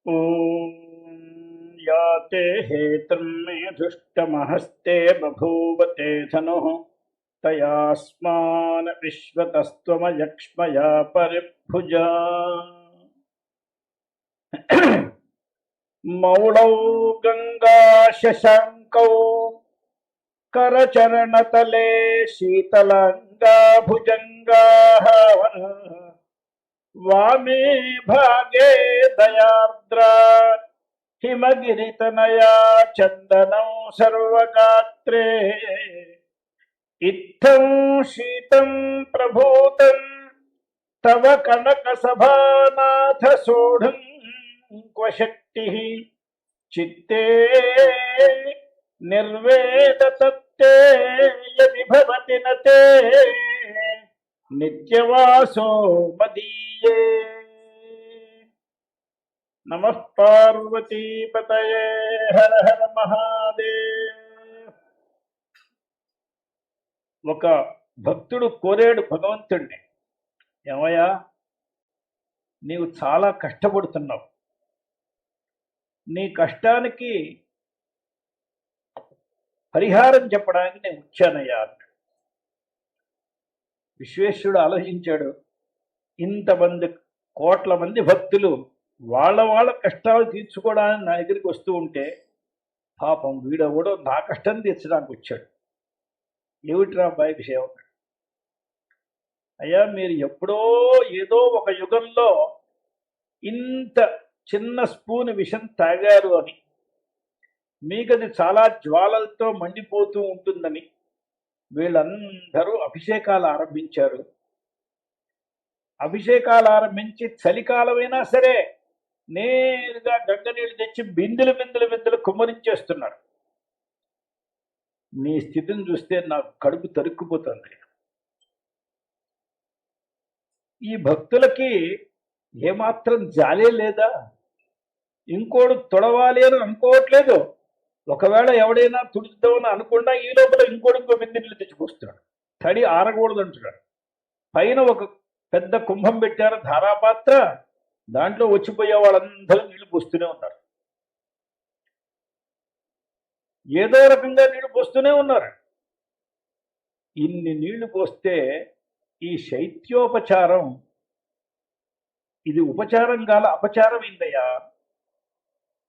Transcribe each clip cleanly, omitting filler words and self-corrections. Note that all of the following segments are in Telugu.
ఓం యాతే హేతుర్మే ధృష్టమహస్తే బభూవతే ధనుః తయాస్మాన్ విశ్వతస్త్వమయక్ష్మయా పరిభుజా మౌళౌ గంగా శశాంకౌ కరచరణతలే శీతలంగా భుజంగాః వామే భాగే దయార్ద్రా హిమగిరితనయా చందనం సర్వగాత్రే ఇత్థం శీతం ప్రభూతం తవ కనక సభానాథ సోఢుం క్వ శక్తి చిత్తే నిర్వేదతత్తే యది భవతి నతే నిత్యవాసో మదీయే. నమః పార్వతీపతయే హర హర మహాదేవ్. ఒక భక్తుడు కోరాడు భగవంతుణ్ణి, ఏమయ్యా నీవు చాలా కష్టపడుతున్నావు, నీ కష్టానికి పరిహారం చెప్పడానికి నేను వచ్చానయ్యా అన్నాడు. విశ్వేశ్వరుడు ఆలోచించాడు, ఇంతమంది కోట్ల మంది భక్తులు వాళ్ళ కష్టాలు తీర్చుకోవడానికి నా దగ్గరికి వస్తూ ఉంటే పాపం వీడెవడో నా కష్టం తీర్చడానికి వచ్చాడు, ఏమిట్రా అబ్బాయి విషయం? అయ్యా మీరు ఎప్పుడో ఏదో ఒక యుగంలో ఇంత చిన్న స్పూన్ విషం తాగారు అని, మీకది చాలా జ్వాలలతో మండిపోతూ ఉంటుందని వీళ్ళందరూ అభిషేకాలు ఆరంభించారు. అభిషేకాలు ఆరంభించి చలికాలమైనా సరే నేరుగా గంగ నీళ్ళు తెచ్చి బిందులు కుమ్మరించేస్తున్నారు. నీ స్థితిని చూస్తే నాకు కడుపు తరుక్కుపోతుంది. ఈ భక్తులకి ఏమాత్రం జాలే లేదా? ఇంకోడు తొడవాలి అని అనుకోవట్లేదు. ఒకవేళ ఎవడైనా తుడుద్దామని అనుకుండా ఈ లోపల ఇంకో బిందెలు తెచ్చిపోస్తున్నాడు. తడి ఆరకూడదు అంటున్నాడు. పైన ఒక పెద్ద కుంభం పెట్టారు, ధారాపాత్ర, దాంట్లో వచ్చిపోయే వాళ్ళందరూ నీళ్లు పోస్తూనే ఉన్నారు. ఏదో రకంగా నీళ్లు పోస్తూనే ఉన్నారు. ఇన్ని నీళ్లు పోస్తే ఈ శైత్యోపచారం ఇది ఉపచారం కాల అపచారం అయిందయ్యా.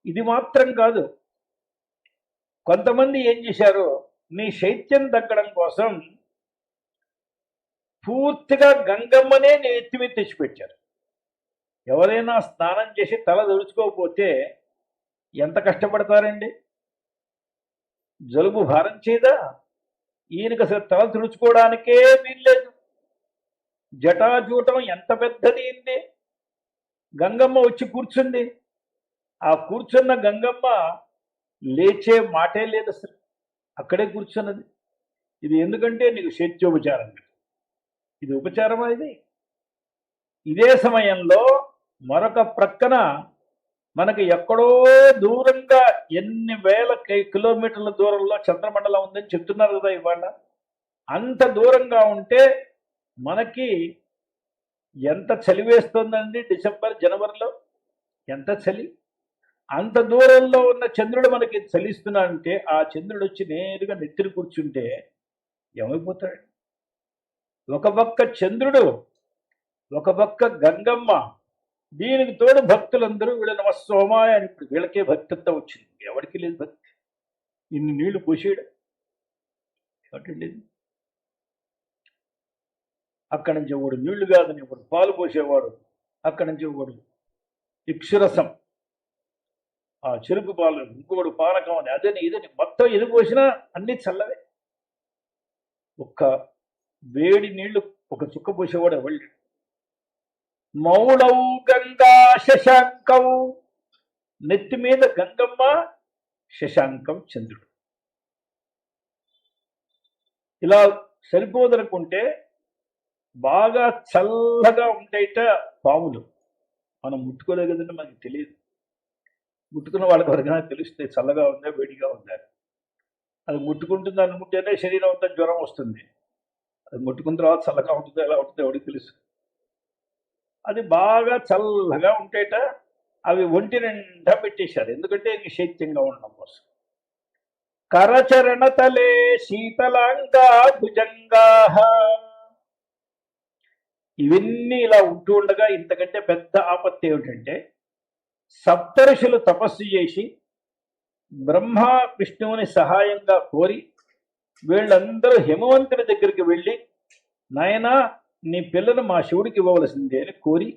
ఇది మాత్రం కాదు, కొంతమంది ఏం చేశారు, నీ శైత్యం తగ్గడం కోసం పూర్తిగా గంగమ్మనే నీ ఎత్తి మీద తెచ్చిపెట్టారు. ఎవరైనా స్నానం చేసి తల తుడుచుకోకపోతే ఎంత కష్టపడతారండి? జలుబు భారం చేయదా? ఈయనకి అసలు తల తుడుచుకోవడానికే వీల్లేదు. జటాజూటం ఎంత పెద్దది అయింది. గంగమ్మ వచ్చి కూర్చుంది. ఆ కూర్చున్న గంగమ్మ లేచే మాటే లేదు, అసలు అక్కడే కూర్చున్నది. ఇది ఎందుకంటే నీకు శైత్యోపచారం, ఇది ఉపచారమా? ఇది ఇదే సమయంలో మరొక ప్రక్కన మనకి ఎక్కడో దూరంగా ఎన్ని వేల కిలోమీటర్ల దూరంలో చంద్రమండలం ఉందని చెప్తున్నారు కదా ఇవాళ. అంత దూరంగా ఉంటే మనకి ఎంత చలి వేస్తుందండి డిసెంబర్ జనవరిలో, ఎంత చలి. అంత దూరంలో ఉన్న చంద్రుడు మనకి చలిస్తున్నాడంటే ఆ చంద్రుడు వచ్చి నేరుగా నెత్తిని కూర్చుంటే ఏమైపోతాడు? ఒక పక్క చంద్రుడు, ఒక పక్క గంగమ్మ, దీనికి తోడు భక్తులందరూ వీళ్ళ నమస్సోమాయ అని. ఇప్పుడు వీళ్ళకే భక్తితో వచ్చింది, ఎవరికి లేదు భక్తి. ఇన్ని నీళ్లు పోసేయడం ఏమిటండి? అక్కడి నుంచి ఒకడు నీళ్లు కాదని ఒకడు పాలు పోసేవాడు, అక్కడి నుంచి ఒకడు ఇక్షురసం, ఆ చెరుకు పాలు, ఇంకోడు పానకం అని, అదని ఇదని, మొత్తం ఎది పోసినా అన్ని చల్లవే. ఒక్క వేడి నీళ్లు ఒక చుక్క పోసేవాడు ఎవళ్ళు. మౌళౌ గంగా శశాంకం, నెత్తి మీద గంగమ్మ, శశాంకం చంద్రుడు. ఇలా సరిపోదనుకుంటే బాగా చల్లగా ఉంటాయిట పాములు. మనం ముట్టుకోలేదు కదంటే మనకి తెలియదు. ముట్టుకున్న వాళ్ళకి ఎవరికైనా తెలిస్తే చల్లగా ఉందా వేడిగా ఉందా. అది ముట్టుకుంటుంది అనుకుంటేనే శరీరం అంతా జ్వరం వస్తుంది. అది ముట్టుకున్న తర్వాత చల్లగా ఉంటుందో ఎలా ఉంటుందో ఎవరికి తెలుసు. అది బాగా చల్లగా ఉంటేట అవి ఒంటి నిండా పెట్టేశారు, ఎందుకంటే నిశైత్యంగా ఉండడం కోసం. కరచరణ తలే శీతలాంగా భుజంగా, ఇవన్నీ ఇలా ఉంటూ ఉండగా ఇంతకంటే పెద్ద ఆపత్తి ఏమిటంటే, సప్తఋషులు తపస్సు చేసి బ్రహ్మ విష్ణువుని సహాయంగా కోరి వీళ్ళందరూ హిమవంతుని దగ్గరికి వెళ్ళి, నాయనా నీ పిల్లను మా శివుడికి ఇవ్వవలసిందే అని కోరి,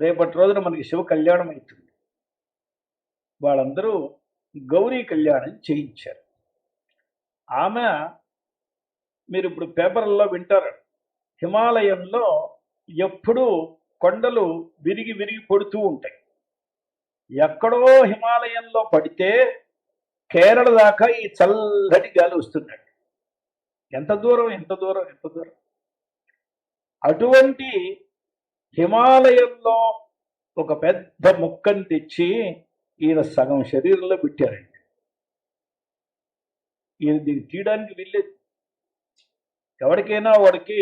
రేపటి రోజున మనకి శివ కళ్యాణం అవుతుంది. వాళ్ళందరూ గౌరీ కళ్యాణం చేయించారు. ఆమె, మీరు ఇప్పుడు పేపర్లలో వింటారు, హిమాలయంలో ఎప్పుడూ కొండలు విరిగి విరిగి పడుతూ ఉంటాయి. ఎక్కడో హిమాలయంలో పడితే కేరళ దాకా ఈ చల్లటి గాలి వస్తుందండి. ఎంత దూరం ఎంత దూరం ఎంత దూరం. అటువంటి హిమాలయంలో ఒక పెద్ద ముక్కని తెచ్చి ఈయన సగం శరీరంలో పెట్టారండి. ఈయన దీన్ని తీయడానికి వీల్లేదు. ఎవరికైనా వాడికి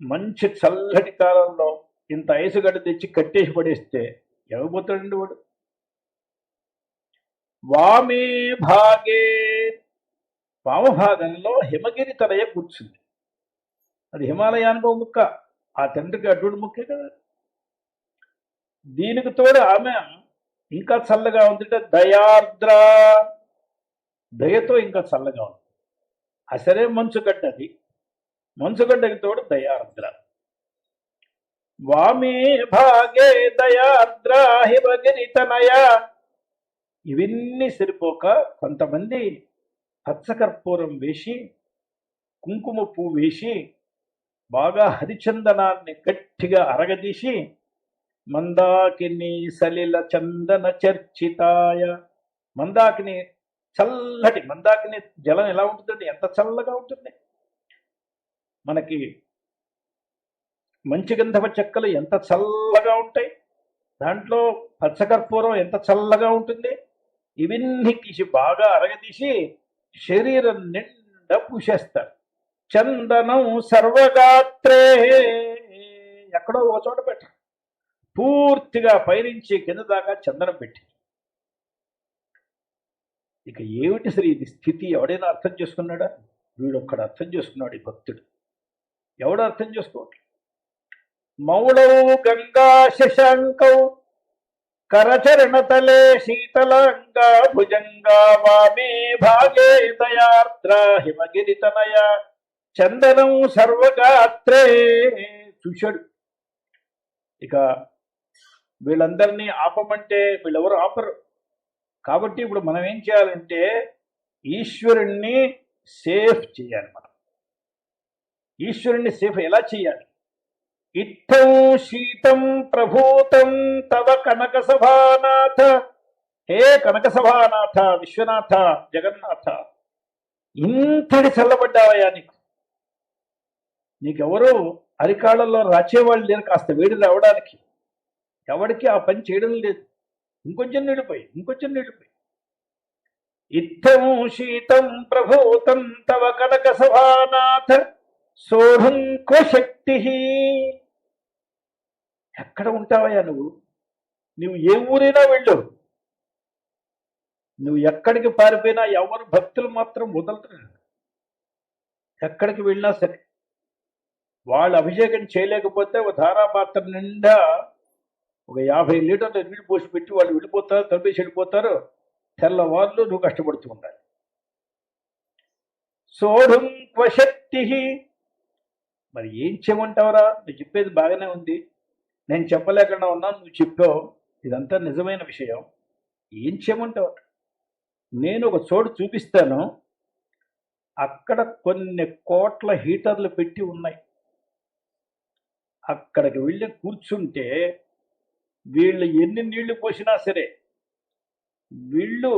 మంచి చల్లటి కాలంలో ఇంత ఐసుగడ్డ తెచ్చి కట్టేసి పడేస్తే ఎవరిపోతాడండి వాడు. వామే భాగే, వామభాగంలో హిమగిరి తనయ కూర్చుంది. అది హిమాలయానికి ఒక ముక్క, ఆ తండ్రికి అటువంటి ముక్కే కదా. దీనికి తోడు ఆమె ఇంకా చల్లగా ఉందంటే దయార్ద్ర, దయతో ఇంకా చల్లగా ఉంది. అసలే మంచుగడ్డ, అది మంచుగడ్డకి తోడు దయార్ద్ర. వామే భాగే దయార్ద్ర హిమగిరి తనయ. ఇవన్నీ సరిపోక కొంతమంది పచ్చకర్పూరం వేసి కుంకుమ పువ్వు వేసి బాగా హరిచందనాన్ని గట్టిగా అరగదీసి మందాకిని సలిల చందన చర్చితాయ, మందాకిని చల్లటి మందాకిని జలం ఎలా ఉంటుందండి, ఎంత చల్లగా ఉంటుంది. మనకి మంచి గంధపు చెక్కలు ఎంత చల్లగా ఉంటాయి, దాంట్లో పచ్చకర్పూరం ఎంత చల్లగా ఉంటుంది. ఇవన్నీ తీసి బాగా అరగదీసి శరీరం నిండా పూసేస్తారు. చందనం సర్వగాత్రే, ఎక్కడో ఒక చోట పెట్టరు, పూర్తిగా పైనుంచి కింద దాకా చందనం పెట్టి. ఇక ఏమిటి సరే ఇది స్థితి? ఎవడైనా అర్థం చేసుకున్నాడా? వీడొక్కడు అర్థం చేసుకున్నాడు, ఈ భక్తుడు. ఎవడు అర్థం చేసుకోవట్లేదు. మౌళౌ గంగా శశాంకౌ కరచరణతలే శీతలాంగా భుజంగా వామే భాగే దయార్ద్ర హిమగిరితనయ చందనం సర్వగాత్రే. చూశాడు. ఇక వీళ్ళందరినీ ఆపమంటే వీళ్ళెవరు ఆపరు. కాబట్టి ఇప్పుడు మనం ఏం చేయాలంటే ఈశ్వరుణ్ణి సేఫ్ చేయాలి. మనం ఈశ్వరుణ్ణి సేఫ్ ఎలా చేయాలి? ఇత్థం శీతం ప్రభూతం తవ కనక సభానాథ, హే కనక సభానాథ, విశ్వనాథ, జగన్నాథ, ఇంతటి చల్లబడ్డావయ్యా నీకు. నీకెవరు అరికాళ్ళల్లో రాచేవాళ్ళు లేరు కాస్త వేడి రావడానికి. ఎవరికి ఆ పని చేయడం లేదు. ఇంకొంచెం నీళ్ళిపోయి, ఇంకొంచెం నీళ్ళిపోయి. ఇత్థం శీతం ప్రభూతం తవ కనక సభానాథ సోఢుం కో శక్తి. ఎక్కడ ఉంటావయ్యా నువ్వు? నువ్వు ఏ ఊరైనా వెళ్ళు, నువ్వు ఎక్కడికి పారిపోయినా ఎవరు భక్తులు మాత్రం వదలరు. ఎక్కడికి వెళ్ళినా సరే వాళ్ళు అభిషేకం చేయలేకపోతే ఒక ధారాపాత్ర నిండా ఒక 50 లీటర్ల నీళ్ళు పోసి పెట్టి వాళ్ళు వెళ్ళిపోతారు, తడిపేసి వెళ్ళిపోతారు. తెల్లవాళ్ళు నువ్వు కష్టపడుతూ ఉండాలి. సోఢుం క్వశక్తి. మరి ఏం చేయమంటావరా? నువ్వు చెప్పేది బాగానే ఉంది, నేను చెప్పలేకుండా ఉన్నాను, నువ్వు చెప్పావు, ఇదంతా నిజమైన విషయం. ఏం చేయమంటావు? నేను ఒక చోటు చూపిస్తాను, అక్కడ కొన్ని కోట్ల హీటర్లు పెట్టి ఉన్నాయి. అక్కడికి వెళ్ళి కూర్చుంటే వీళ్ళు ఎన్ని నీళ్లు పోసినా సరే, వీళ్ళు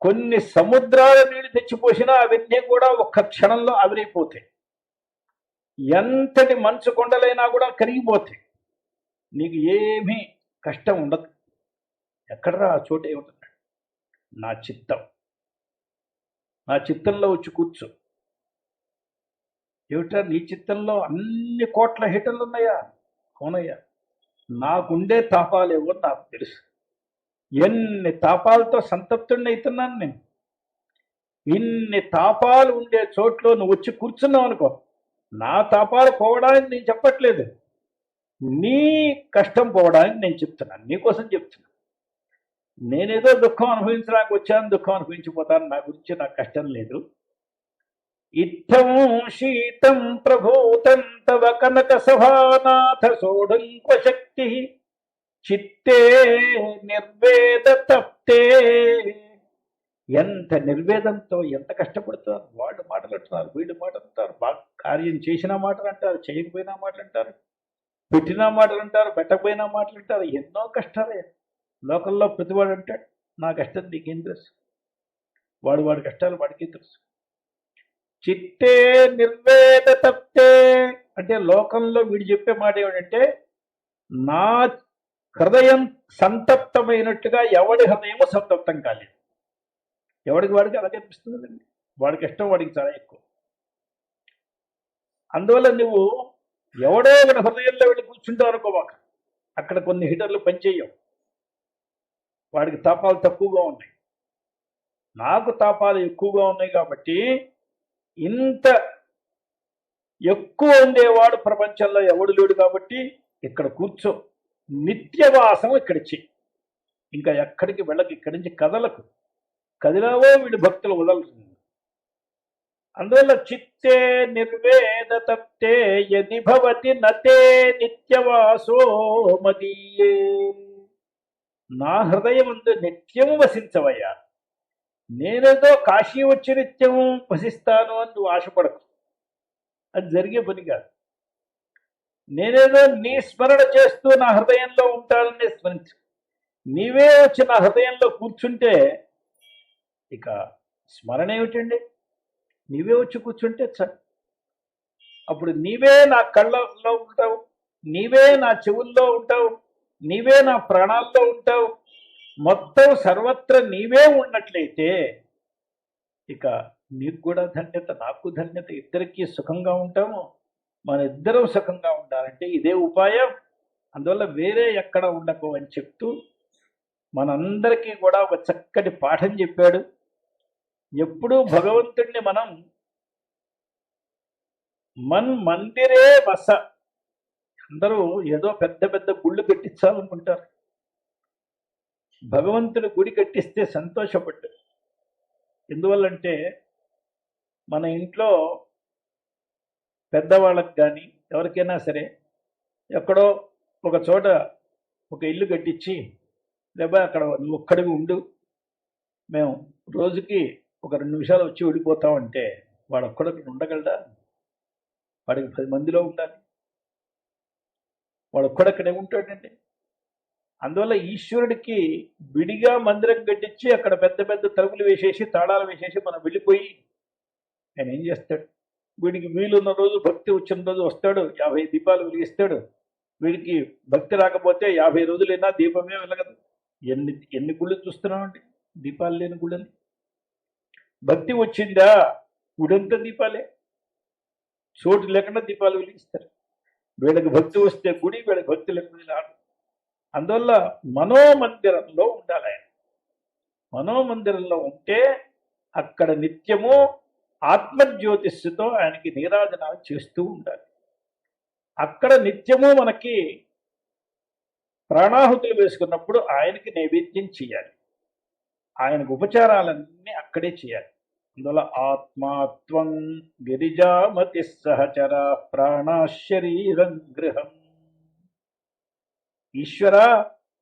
కొన్ని సముద్రాల నీళ్లు తెచ్చిపోసినా అవన్నీ కూడా ఒక్క క్షణంలో ఆవిరైపోతాయి. ఎంతటి మంచు కొండలైనా కూడా కరిగిపోతాయి. నీకు ఏమీ కష్టం ఉండదు. ఎక్కడరా ఆ చోట ఏముంటుంది? నా చిత్తం, నా చిత్తంలో వచ్చి కూర్చో. ఏమిటా నీ చిత్తంలో అన్ని కోట్ల హిటర్లు ఉన్నాయా? అవునయ్యా, నాకుండే తాపాలేవో నాకు తెలుసు. ఎన్ని తాపాలతో సంతప్తుడిని అవుతున్నాను నేను. ఇన్ని తాపాలు ఉండే చోట్లో నువ్వు వచ్చి కూర్చున్నావు అనుకో, నా తాపాలు పోవడానికి నేను చెప్పట్లేదు, నీ కష్టం పోవడానికి నేను చెప్తున్నాను, నీకోసం చెప్తున్నాను. నేనేదో దుఃఖం అనుభవించడానికి వచ్చాను, దుఃఖం అనుభవించిపోతాను, నా గురించి నాకు కష్టం లేదు. ఇత్థం శీతం ప్రభూతం తవ కనక సభానాథ సోఢంక్వ శక్తి చిత్తే నిర్వేద తప్తే. ఎంత నిర్వేదంతో ఎంత కష్టపడుతున్నారు. వాళ్ళు మాటలంటున్నారు, వీళ్ళు మాటలంటారు, బాగా కార్యం చేసిన మాటలు అంటారు, చేయకపోయినా మాటలు అంటారు, పెట్టినా మాటలు అంటారు, పెట్టకపోయినా మాటలు అంటారు. ఎన్నో కష్టాలే లోకంలో. ప్రతివాడు అంటాడు నా కష్టం నీకేం తెలుసు, వాడి కష్టాలు వాడికి తెలుసు. చిత్తే నిర్వేద తప్తే అంటే లోకంలో వీడు చెప్పే మాట ఏమిటంటే, నా హృదయం సంతప్తమైనట్టుగా ఎవడి హృదయము సంతప్తం కాలేదు. ఎవడికి వాడికి అలా కనిపిస్తుందండి. వాడికి ఇష్టం వాడికి చాలా ఎక్కువ. అందువల్ల నువ్వు ఎవడో ఒకటి హృదయంలో వెళ్ళి కూర్చుంటావు అనుకోవాక, అక్కడ కొన్ని హీటర్లు పనిచేయవు, వాడికి తాపాలు తక్కువగా ఉన్నాయి, నాకు తాపాలు ఎక్కువగా ఉన్నాయి. కాబట్టి ఇంత ఎక్కువ ఉండేవాడు ప్రపంచంలో ఎవడు లేడు. కాబట్టి ఇక్కడ కూర్చో, నిత్యవాసం ఇక్కడ చెయ్యి, ఇంకా ఎక్కడికి వెళ్ళకు, ఇక్కడి నుంచి కదలకు. కదిలావో వీడి భక్తులు వదలరు. అందువల్ల చిత్తే నిర్వేద తప్తే యది భవతి నతే నిత్యవాసో మదీయే. నా హృదయం అందు నిత్యము వసించవయ్యా. నేనేదో కాశీ వచ్చి నిత్యము వసిస్తాను అని నువ్వు ఆశపడకు, అది జరిగే పని కాదు. నేనేదో నీ స్మరణ చేస్తూ నా హృదయంలో ఉంటానని స్మరించు. నీవే వచ్చి నా హృదయంలో కూర్చుంటే ఇక స్మరణ ఏమిటండి? నీవే వచ్చి కూర్చుంటే చాలు. అప్పుడు నీవే నా కళ్ళల్లో ఉంటావు, నీవే నా చెవుల్లో ఉంటావు, నీవే నా ప్రాణాల్లో ఉంటావు. మొత్తం సర్వత్ర నీవే ఉన్నట్లయితే ఇక నీకు కూడా ధన్యత, నాకు ధన్యత, ఇద్దరికీ సుఖంగా ఉంటాము. మన ఇద్దరం సుఖంగా ఉండాలంటే ఇదే ఉపాయం. అందువల్ల వేరే ఎక్కడ ఉండకు అని చెప్తూ మనందరికీ కూడా ఒక చక్కటి పాఠం చెప్పాడు. ఎప్పుడూ భగవంతుడిని మనం మందిరే వస, అందరూ ఏదో పెద్ద పెద్ద గుళ్ళు కట్టించాలనుకుంటారు. భగవంతుడి గుడి కట్టిస్తే సంతోషపడ్డు. ఎందువల్లంటే మన ఇంట్లో పెద్దవాళ్ళకి కానీ ఎవరికైనా సరే ఎక్కడో ఒక చోట ఒక ఇల్లు కట్టించి, లేదా అక్కడ నువ్వు ఒక్కడివి ఉండు, మేము రోజుకి ఒక 2 నిమిషాలు వచ్చి వెళ్ళిపోతామంటే వాడు ఒక్కడికి ఉండగలడా? వాడికి 10 మందిలో ఉండాలి, వాడు ఒక్కడక్కడే ఉంటాడండి. అందువల్ల ఈశ్వరుడికి విడిగా మందిరం కట్టించి అక్కడ పెద్ద పెద్ద తలుపులు వేసేసి తాళాలు వేసేసి మనం వెళ్ళిపోయి ఆయన ఏం చేస్తాడు? వీడికి వీలున్న రోజు, భక్తి వచ్చిన రోజు వస్తాడు, 50 దీపాలు వెలిగిస్తాడు. వీడికి భక్తి రాకపోతే 50 రోజులైనా దీపమే వెలగదు. ఎన్ని గుళ్ళు చూస్తున్నామండి దీపాలు లేని గుళ్ళని. భక్తి వచ్చిందా గుడంతా దీపాలే, చోటు లేకుండా దీపాలు వెలిగిస్తారు. వీళ్ళకి భక్తి వస్తే గుడి, వీళ్ళకి భక్తి లేకుండా ఆడు. అందువల్ల మనోమందిరంలో ఉండాలి ఆయన. మనోమందిరంలో ఉంటే అక్కడ నిత్యము ఆత్మజ్యోతిస్సుతో ఆయనకి నీరాజనాలు చేస్తూ ఉండాలి. అక్కడ నిత్యము మనకి ప్రాణాహుతులు వేసుకున్నప్పుడు ఆయనకి నైవేద్యం చేయాలి, ఆయనకు ఉపచారాలన్నీ అక్కడే చేయాలి. అందువల్ల ఆత్మాత్వం గిరిజామతి సహచర ప్రాణశరీరం గృహం. ఈశ్వర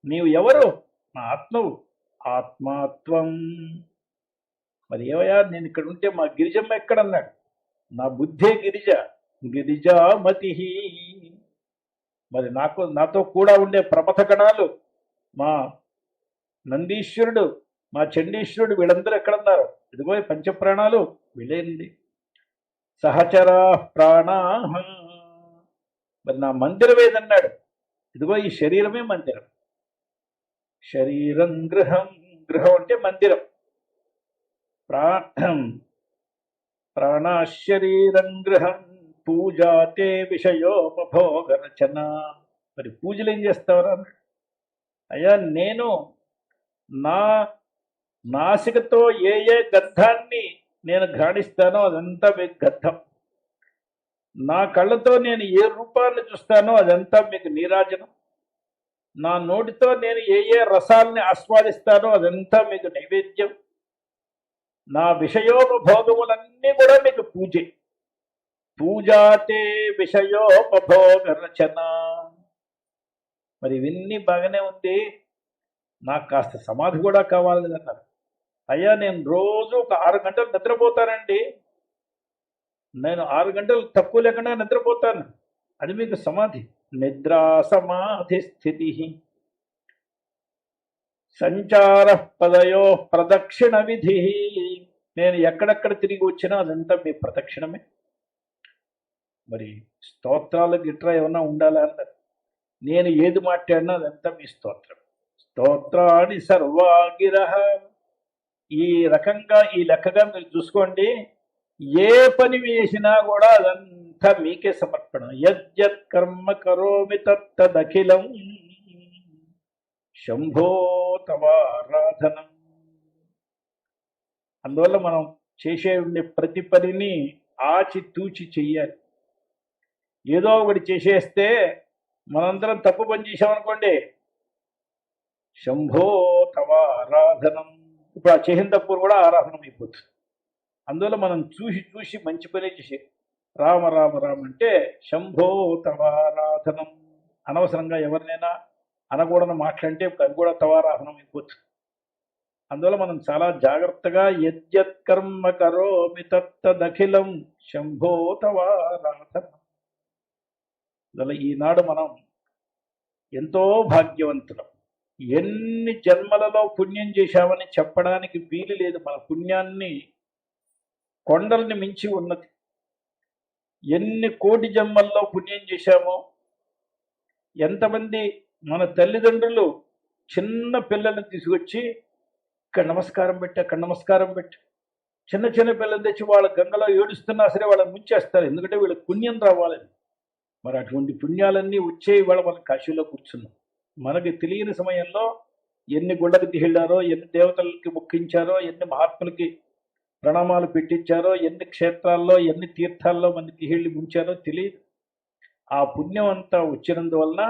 నీవు ఎవరు? నా ఆత్మవు. ఆత్మాత్వం. మరి ఏవయా నేను ఇక్కడ ఉంటే మా గిరిజమ్మ ఎక్కడన్నాడు? నా బుద్ధే గిరిజ, గిరిజామతి. మరి నాతో కూడా ఉండే ప్రమథ గణాలు, మా నందీశ్వరుడు, మా చండీశ్వరుడు, వీళ్ళందరూ ఎక్కడన్నారు? ఇదిగో పంచప్రాణాలు వీళ్ళేంది. సహచరా ప్రాణా. మరి నా మందిరం ఏదన్నాడు? ఇదిగో ఈ శరీరమే మందిరం. శరీరం గృహం. గృహం అంటే మందిరం. ప్రాణశరీరం గృహం పూజాతే విషయోపభోగ రచన. మరి పూజలు ఏం చేస్తావరా అన్నాడు. అయ్యా నేను నా నాసికతో ఏ ఏ గంధాన్ని నేను ఘ్రాణిస్తానో అదంతా మీకు గంధం, నా కళ్ళతో నేను ఏ రూపాన్ని చూస్తానో అదంతా మీకు నీరాజనం, నా నోటితో నేను ఏ ఏ రసాలని ఆస్వాదిస్తానో అదంతా మీకు నైవేద్యం, నా విషయోపభోగములన్నీ కూడా మీకు పూజే. పూజాతే విషయోపభోగ రచన. మరి ఇవన్నీ బాగానే ఉంది, నాకు కాస్త సమాధి కూడా కావాలని అన్నారు. అయ్యా నేను రోజు ఒక 6 గంటలు నిద్రపోతానండి, నేను 6 గంటలు తక్కువ లేకుండా నిద్రపోతాను, అది మీకు సమాధి. నిద్రా సమాధి స్థితి సంచార పదయో ప్రదక్షిణ విధి. నేను ఎక్కడెక్కడ తిరిగి వచ్చినా అదంతా మీ ప్రదక్షిణమే. మరి స్తోత్రాలు గిట్రా ఏమన్నా ఉండాలా అన్నారు. నేను ఏది మాట్లాడినా అదంతా మీ స్తోత్రం. స్తోత్రాన్ని సర్వాగిర. ఈ రకంగా ఈ లెక్కగా మీరు చూసుకోండి, ఏ పని వేసినా కూడా అదంతా మీకే సమర్పణ. యజ్జత్ కర్మ కరోమి తత్తదఖిలం శంభో తవారాధనం. అందువల్ల మనం చేసే ఉండే ప్రతి పనిని ఆచి తూచి చెయ్యాలి. ఏదో ఒకటి చేసేస్తే మనందరం తప్పు పని చేసామనుకోండి, శంభో తవారాధనం. ఇప్పుడు ఆ చేసిన తప్పు కూడా ఆరాధనం అయిపోతుంది. అందువల్ల మనం చూసి చూసి మంచి పని చేసి రామ రామ రామ అంటే శంభో తవారాధనం. అనవసరంగా ఎవరినైనా అనకూడని మాట్లాడితే అది కూడా తవారాధనం అయిపోతుంది. అందువల్ల మనం చాలా జాగ్రత్తగా యజ్జత్ కర్మ కరోమి తత్తదఖిలం శంభో తవారాధనం. అందువల్ల ఈనాడు మనం ఎంతో భాగ్యవంతులం. ఎన్ని జన్మలలో పుణ్యం చేశామని చెప్పడానికి వీలు లేదు. మన పుణ్యాన్ని కొండల్ని మించి ఉన్నది. ఎన్ని కోటి జన్మల్లో పుణ్యం చేశామో, ఎంతమంది మన తల్లిదండ్రులు చిన్న పిల్లల్ని తీసుకొచ్చి ఇక్కడ నమస్కారం పెట్టి అక్కడ నమస్కారం పెట్టి, చిన్న చిన్న పిల్లలు తెచ్చి వాళ్ళ గంగలో ఏడుస్తున్నా సరే వాళ్ళని ముంచేస్తారు, ఎందుకంటే వీళ్ళకి పుణ్యం రావాలని. మరి అటువంటి పుణ్యాలన్నీ వచ్చే ఇవాళ మనం కాశీలో కూర్చున్నాం. మనకి తెలియని సమయంలో ఎన్ని గుళ్ళకి తిహిళ్ళారో, ఎన్ని దేవతలకి మొక్కించారో, ఎన్ని మహాత్ములకి ప్రణామాలు పెట్టించారో, ఎన్ని క్షేత్రాల్లో ఎన్ని తీర్థాల్లో మన తిహిళ్ళి ముంచారో తెలియదు. ఆ పుణ్యం అంతా వచ్చినందువలన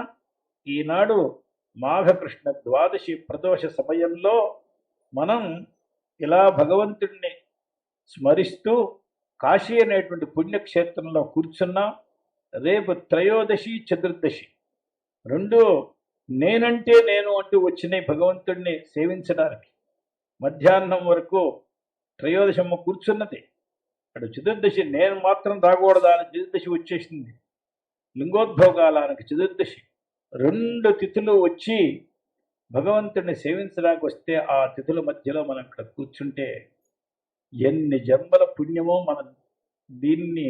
ఈనాడు మాఘకృష్ణ ద్వాదశి ప్రదోష సమయంలో మనం ఇలా భగవంతుడిని స్మరిస్తూ కాశీ అనేటువంటి పుణ్యక్షేత్రంలో కూర్చున్నాం. రేపు త్రయోదశి చతుర్దశి రెండు నేనంటే నేను అంటూ వచ్చినాయి భగవంతుడిని సేవించడానికి. మధ్యాహ్నం వరకు త్రయోదశమ్మ కూర్చున్నది, అటు చతుర్దశి నేను మాత్రం రాకూడదా అని చతుర్దశి వచ్చేసింది. లింగోద్భోగాలానికి చతుర్దశి 2 తిథులు వచ్చి భగవంతుడిని సేవించడానికి వస్తే ఆ తిథుల మధ్యలో మనం ఇక్కడ కూర్చుంటే ఎన్ని జన్మల పుణ్యమో మనం దీన్ని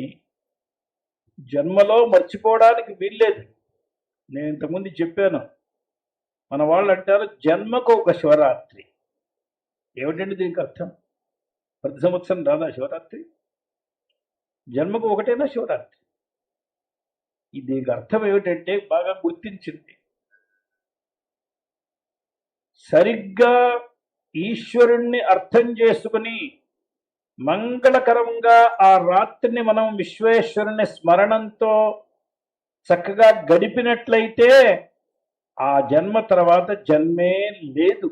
జన్మలో మర్చిపోవడానికి వీల్లేదు. నేను ఇంతకుముందు చెప్పాను, మన వాళ్ళు అంటారు జన్మకు ఒక శివరాత్రి. ఏమిటండి దీనికి అర్థం? ప్రతి సంవత్సరం రాదా శివరాత్రి? జన్మకు ఒకటేనా శివరాత్రి? దీనికి అర్థం ఏమిటంటే బాగా గుర్తించింది, సరిగ్గా ఈశ్వరుణ్ణి అర్థం చేసుకుని మంగళకరంగా ఆ రాత్రిని మనం విశ్వేశ్వరుని స్మరణంతో చక్కగా గడిపినట్లయితే ఆ జన్మ తర్వాత జన్మే లేదు.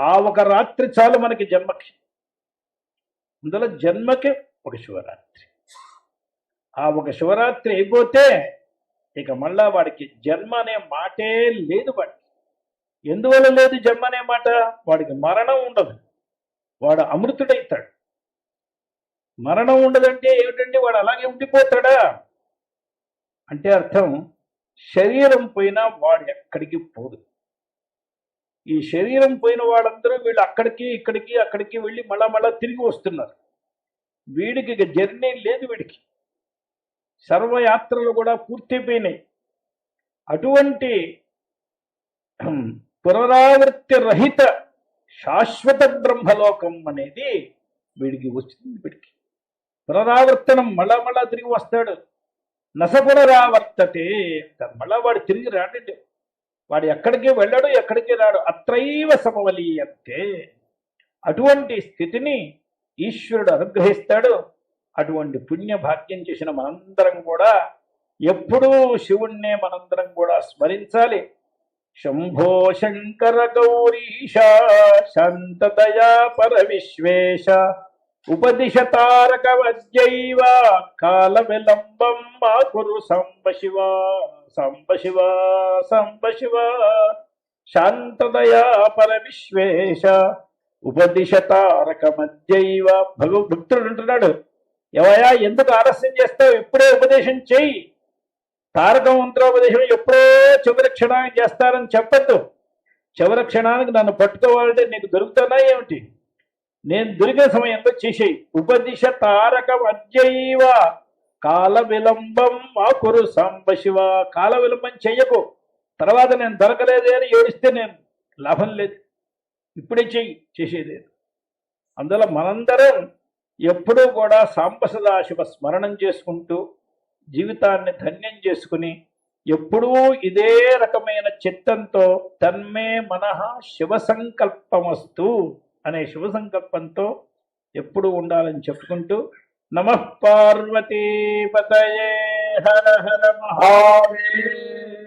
ఆ ఒక రాత్రి చాలు మనకి జన్మకి. అందులో జన్మకి ఒక శివరాత్రి. ఆ ఒక శివరాత్రి అయిపోతే ఇక మళ్ళా వాడికి జన్మ అనే మాటే లేదు. వాడికి ఎందువల్ల లేదు జన్మ అనే మాట? వాడికి మరణం ఉండదు, వాడు అమృతుడైతాడు. మరణం ఉండదంటే ఏమిటంటే వాడు అలాగే ఉండిపోతాడా అంటే అర్థం శరీరం పోయినా వాడు ఎక్కడికి పోదు. ఈ శరీరం పోయిన వాళ్ళందరూ వీళ్ళు అక్కడికి ఇక్కడికి అక్కడికి వెళ్ళి మళ్ళా తిరిగి వస్తున్నారు. వీడికి ఇక జర్నీ లేదు, వీడికి సర్వయాత్రలు కూడా పూర్తయిపోయినాయి. అటువంటి పునరావృత్తి రహిత శాశ్వత బ్రహ్మలోకం అనేది వీడికి వచ్చింది. వీడికి పునరావర్తనం మళ్ళా తిరిగి వస్తాడు. నసపునరావర్తతే, మళ్ళా వాడు తిరిగి రాడండి. వాడు ఎక్కడికి వెళ్ళాడు, ఎక్కడికి రాడు. అత్రైవ సమవలీయంతే. అటువంటి స్థితిని ఈశ్వరుడు అనుగ్రహిస్తాడు. అటువంటి పుణ్య భాగ్యం చేసిన మనందరం కూడా ఎప్పుడూ శివుణ్ణే మనందరం కూడా స్మరించాలి. శంభో శంకర గౌరీశ శాంతదయా పర విశ్వేశ ఉపదిశ తారక వద్యైవ కాల విలంబం మా కురు సంబ శివ సంబ శివ సంబ శివ శాంతదయా పర విశ్వేశ ఉపదిశ తారక మధ్యైవ. భక్తుడు అంటున్నాడు, ఎవయా ఎందుకు ఆలస్యం చేస్తావు, ఇప్పుడే ఉపదేశం చెయ్యి. తారక మంత్రోపదేశం ఎప్పుడో చివరి క్షణానికి చేస్తారని చెప్పద్దు. చివరి క్షణానికి నన్ను పట్టుకోవాలంటే నీకు దొరుకుతున్నా ఏమిటి? నేను దొరికిన సమయంలో చేసేయి. ఉపదిశ తారక మధ్యైవ కాల విలంబం మా కురు సాంబ శివ. కాల విలంబం చెయ్యకు, తర్వాత నేను దొరకలేదే అని ఏడిస్తే నేను లాభం లేదు. ఇప్పుడే చెయ్యి, చేసేది. అందువల్ల మనందరం ఎప్పుడూ కూడా సాంబ సదాశివ స్మరణం చేసుకుంటూ జీవితాన్ని ధన్యం చేసుకుని ఎప్పుడూ ఇదే రకమైన చిత్తంతో తన్మే మనః శివ సంకల్పమస్తు అనే శివ సంకల్పంతో ఎప్పుడు ఉండాలని చెప్పుకుంటూ నమః పార్వతీపతయే హర హర మహాదేవ.